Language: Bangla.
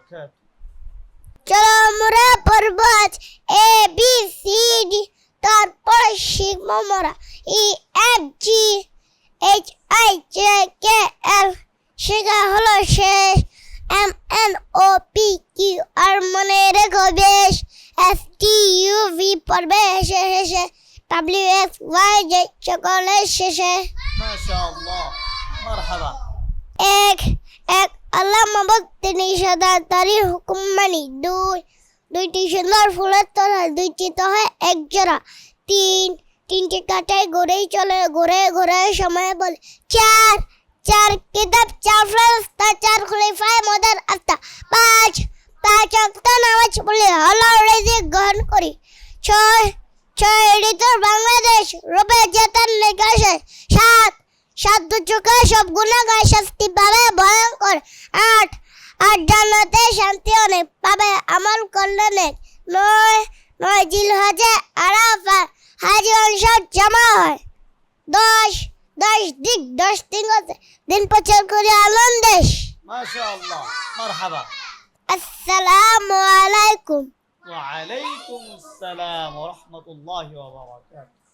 وبركاته. চলো আমরা পড়ব আজ এ বি সি ডি, তারপর শিখব আমরা E F G H I J K L, শেখা হলো শেষ। M N O P Q R মনে রেখো বেশ। এস টি ইউ ভি পড়বে হেসে হেসে, ডাব্লিউ এক্স ওয়াই জেড সকলের শেষে। ما شاء الله. مرحبا. এক এক আল্লাহ মাবুদ তিনি সদা তারই হুকুম মানি। দুই দুইটি সুন্দর ফুলের তোড়া, দুইটি তো হয় এক জোড়া। তিন তিনটি কাটায় ঘুরেই চলে, ঘুরে ঘুরে সময় বলে। চার চার কিতাব, চার ফেরেশতা, চার খলিফায়ে মোদের আস্তা। পাঁচ পাঁচ ওয়াক্ত নামাজ পড়লে হলো রিজিক গ্রহণ করি। ছয় ছয় ঋতুর বাংলাদেশ, রূপে জেতার নিকাশে। সাত সাত চোখে সব গুণা গায়, শাস্তি পাবে ভয়ঙ্কর। আট আট জান্নাতে শান্তি অনেক, পাবে আমল করলে নেক। নয় নয় জিলহজে আরাফা, হাজি অংশ জমা হয়। দশ দশ দিক, দশ দিগন্তে দিন প্রচার করে আনন্দেশ। ما شاء الله. مرحبا. আসসালামু আলাইকুম। وعليكم السلام ورحمة الله وبركاته.